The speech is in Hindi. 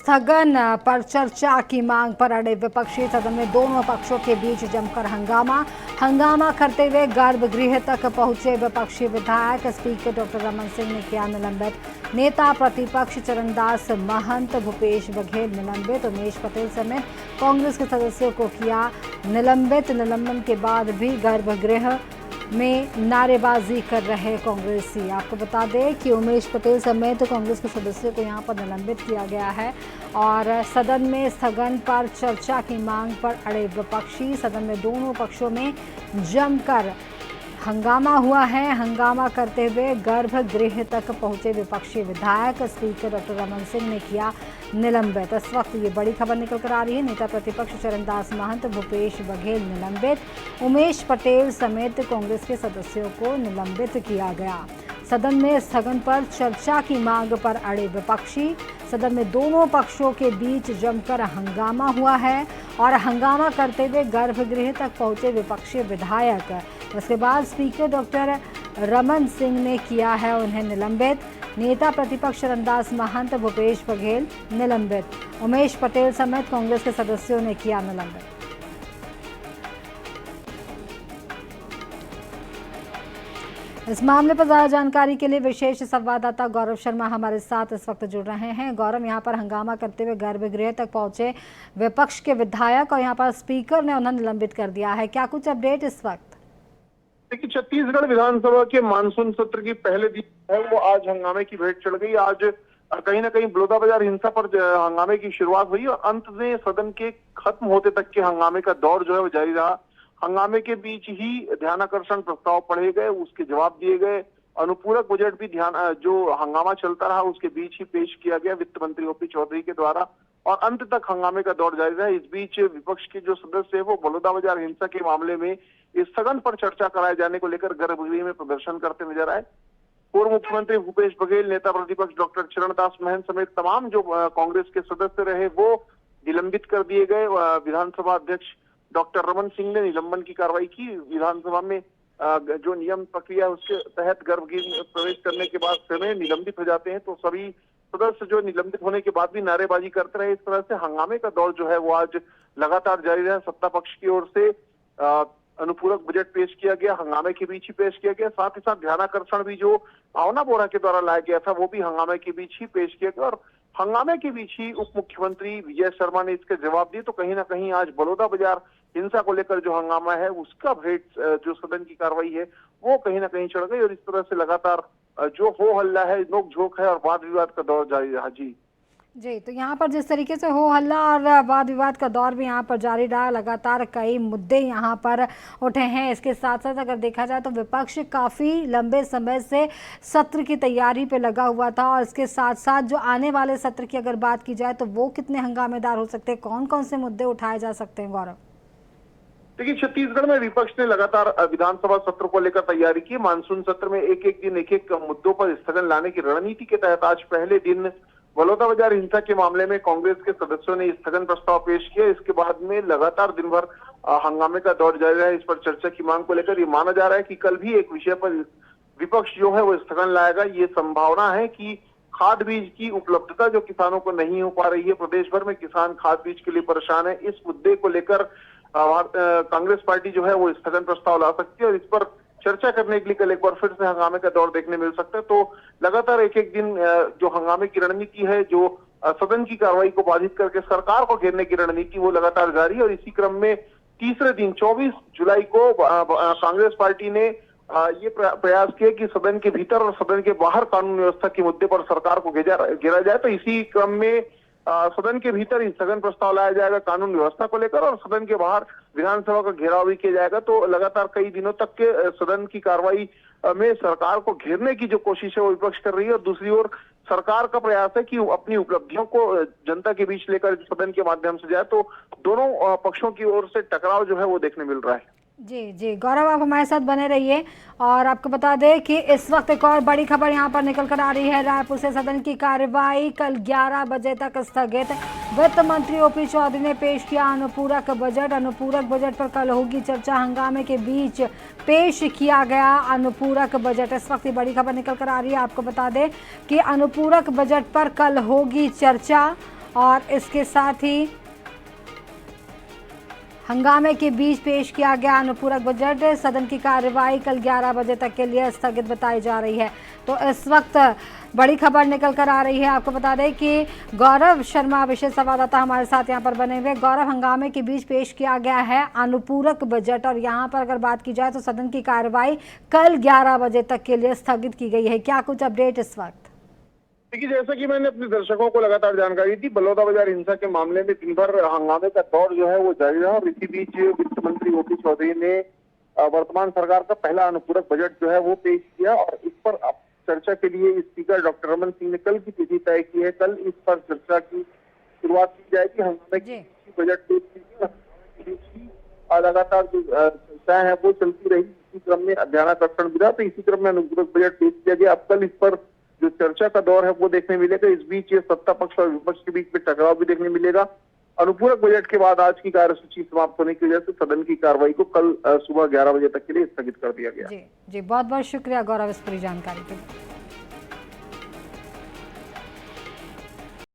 स्थगन पर चर्चा की मांग पर अड़े विपक्षी। सदन में दोनों पक्षों के बीच जमकर हंगामा करते हुए गर्भगृह तक पहुंचे विपक्षी विधायक। स्पीकर डॉक्टर रमन सिंह ने किया निलंबित। नेता प्रतिपक्ष चरणदास महंत, भूपेश बघेल निलंबित। उमेश पटेल समेत कांग्रेस के सदस्यों को किया निलंबित। निलंबन के बाद भी गर्भगृह में नारेबाजी कर रहे कांग्रेसी। आपको बता दें कि उमेश पटेल समेत कांग्रेस के सदस्यों को यहां पर निलंबित किया गया है और सदन में स्थगन पर चर्चा की मांग पर अड़े विपक्षी। सदन में दोनों पक्षों में जमकर हंगामा हुआ है। हंगामा करते हुए गर्भगृह तक पहुंचे विपक्षी विधायक। स्पीकर डॉक्टर रमन सिंह ने किया निलंबित। इस वक्त ये बड़ी खबर निकल कर आ रही है। नेता प्रतिपक्ष चरणदास महंत, भूपेश बघेल निलंबित। उमेश पटेल समेत कांग्रेस के सदस्यों को निलंबित किया गया। सदन में स्थगन पर चर्चा की मांग पर अड़े विपक्षी। सदन में दोनों पक्षों के बीच जमकर हंगामा हुआ है और हंगामा करते हुए गर्भगृह तक पहुंचे विपक्षी विधायक। उसके बाद स्पीकर डॉक्टर रमन सिंह ने किया है उन्हें निलंबित। नेता प्रतिपक्ष चरणदास महंत, भूपेश बघेल निलंबित। उमेश पटेल समेत कांग्रेस के सदस्यों ने किया निलंबित। इस मामले पर ज्यादा जानकारी के लिए विशेष संवाददाता गौरव शर्मा हमारे साथ इस वक्त जुड़ रहे हैं। गौरव, यहाँ पर हंगामा करते हुए गर्भगृह तक पहुंचे विपक्ष के विधायक और यहाँ पर स्पीकर ने उन्हें निलंबित कर दिया है। क्या कुछ अपडेट इस वक्त? देखिए, छत्तीसगढ़ विधानसभा के मानसून सत्र की पहले दिन है वो आज हंगामे की भेंट चढ़ गई। आज कहीं ना कहीं बलौदाबाजार हिंसा पर हंगामे की शुरुआत हुई और अंत में सदन के खत्म होते तक के हंगामे का दौर जो है वो जारी रहा। हंगामे के बीच ही ध्यानाकर्षण प्रस्ताव पढ़े गए, उसके जवाब दिए गए। अनुपूरक बजट भी जो हंगामा चलता रहा उसके बीच ही पेश किया गया वित्त मंत्री ओपी चौधरी के द्वारा और अंत तक हंगामे का दौर जारी रहा। इस बीच विपक्ष के जो सदस्य है वो बलौदाबाजार हिंसा के मामले में स्थगन पर चर्चा कराए जाने को लेकर गर्भगृह में प्रदर्शन करते नजर आए। पूर्व मुख्यमंत्री भूपेश बघेल, नेता प्रतिपक्ष डॉक्टर चरणदास महंत समेत तमाम जो कांग्रेस के सदस्य रहे वो निलंबित कर दिए गए। विधानसभा अध्यक्ष डॉक्टर रमन सिंह ने निलंबन की कार्रवाई की। विधानसभा में जो नियम प्रक्रिया उसके तहत गर्भगृह में प्रवेश करने के बाद समय निलंबित हो जाते हैं तो सभी सदस्य जो निलंबित होने के बाद भी नारेबाजी करते रहे। इस तरह से हंगामे का दौर जो है वो आज लगातार जारी रहा। सत्ता पक्ष की ओर से अनुपूरक बजट पेश किया गया, हंगामे के बीच ही पेश किया गया। साथ ही साथ ध्यानाकर्षण भी जो भावना बोरा के द्वारा लाया गया था वो भी हंगामे के बीच ही पेश किया गया और हंगामे के बीच ही उप मुख्यमंत्री विजय शर्मा ने इसके जवाब दिए। तो कहीं ना कहीं आज बलौदाबाजार हिंसा को लेकर जो हंगामा है उसका भेंट जो सदन की कार्रवाई है वो कहीं ना कहीं चढ़ गई और इस तरह से लगातार जो हो हल्ला है, नोक-झोंक है और वाद विवाद का दौर जारी रहा। जी, तो यहाँ पर जिस तरीके से हो हल्ला और वाद विवाद का दौर भी यहाँ पर जारी रहा, लगातार कई मुद्दे यहाँ पर उठे हैं। इसके साथ साथ अगर देखा जाए तो विपक्ष काफ़ी लंबे समय से सत्र की तैयारी पे लगा हुआ था और इसके साथ साथ जो आने वाले सत्र की अगर बात की जाए तो वो कितने हंगामेदार हो सकते हैं, कौन कौन से मुद्दे उठाए जा सकते हैं? गौरव, देखिए, छत्तीसगढ़ में विपक्ष ने लगातार विधानसभा सत्र को लेकर तैयारी की। मानसून सत्र में एक एक दिन एक एक मुद्दों पर स्थगन लाने की रणनीति के तहत आज पहले दिन बलौदाबाजार हिंसा के मामले में कांग्रेस के सदस्यों ने स्थगन प्रस्ताव पेश किया। इसके बाद में लगातार दिन भर हंगामे का दौर जारी रहा। इस पर चर्चा की मांग को लेकर ये माना जा रहा है कि कल भी एक विषय पर विपक्ष जो है वो स्थगन लाएगा। ये संभावना है कि खाद बीज की उपलब्धता जो किसानों को नहीं हो पा रही है, प्रदेश भर में किसान खाद बीज के लिए परेशान है। इस मुद्दे को लेकर कांग्रेस पार्टी जो है वो स्थगन प्रस्ताव ला सकती है और इस पर चर्चा करने के लिए कल एक बार फिर से हंगामे का दौर देखने मिल सकता है। तो लगातार एक एक दिन जो हंगामे की रणनीति है, जो सदन की कार्रवाई को बाधित करके सरकार को घेरने की रणनीति वो लगातार जारी है और इसी क्रम में तीसरे दिन 24 जुलाई को कांग्रेस पार्टी ने ये प्रयास किया कि सदन के भीतर और सदन के बाहर कानून व्यवस्था के मुद्दे पर सरकार को घेरा जाए। तो इसी क्रम में सदन के भीतर ही स्थगन प्रस्ताव लाया जाएगा कानून व्यवस्था को लेकर और सदन के बाहर विधानसभा का घेराव भी किया जाएगा। तो लगातार कई दिनों तक के सदन की कार्रवाई में सरकार को घेरने की जो कोशिश है वो विपक्ष कर रही है और दूसरी ओर सरकार का प्रयास है कि अपनी उपलब्धियों को जनता के बीच लेकर सदन के माध्यम से जाए। तो दोनों पक्षों की ओर से टकराव जो है वो देखने मिल रहा है। जी गौरव, आप हमारे साथ बने रहिए और आपको बता दें कि इस वक्त एक और बड़ी खबर यहां पर निकल कर आ रही है। रायपुर से सदन की कार्यवाही कल 11 बजे तक स्थगित। वित्त मंत्री ओपी चौधरी ने पेश किया अनुपूरक बजट। अनुपूरक बजट पर कल होगी चर्चा। हंगामे के बीच पेश किया गया अनुपूरक बजट। इस वक्त बड़ी खबर निकल कर आ रही है। आपको बता दें कि अनुपूरक बजट पर कल होगी चर्चा और इसके साथ ही हंगामे के बीच पेश किया गया अनुपूरक बजट। सदन की कार्यवाही कल 11 बजे तक के लिए स्थगित बताई जा रही है। तो इस वक्त बड़ी खबर निकल कर आ रही है। आपको बता दें कि गौरव शर्मा विशेष संवाददाता हमारे साथ यहां पर बने हुए। गौरव, हंगामे के बीच पेश किया गया है अनुपूरक बजट और यहां पर अगर बात की जाए तो सदन की कार्यवाही कल 11 बजे तक के लिए स्थगित की गई है। क्या कुछ अपडेट इस वक्त? देखिए, जैसा कि मैंने अपने दर्शकों को लगातार जानकारी दी, बलौदाबाजार हिंसा के मामले में दिन भर हंगामे का दौर जो है वो जारी रहा और इसी बीच वित्त मंत्री ओपी चौधरी ने वर्तमान सरकार का पहला अनुपूरक बजट जो है वो पेश किया और इस पर चर्चा के लिए स्पीकर डॉक्टर रमन सिंह ने कल की तिथि तय की है। कल इस पर चर्चा की शुरुआत की जाएगी। हंगामे की बजट पेश की लगातार जो चर्चाएं हैं वो चलती रही। इसी क्रम में ध्यानाकर्षण भी रहा, तो इसी क्रम में अनुपूरक बजट पेश किया गया। अब कल इस पर जो चर्चा का दौर है वो देखने मिलेगा। इस बीच ये सत्ता पक्ष और विपक्ष के बीच में टकराव भी देखने मिलेगा। अनुपूरक बजट के बाद आज की कार्यसूची समाप्त होने की वजह से सदन की कार्रवाई को कल सुबह 11 बजे तक के लिए स्थगित कर दिया गया। जी, बहुत बहुत शुक्रिया गौरव इस पूरी जानकारी के लिए।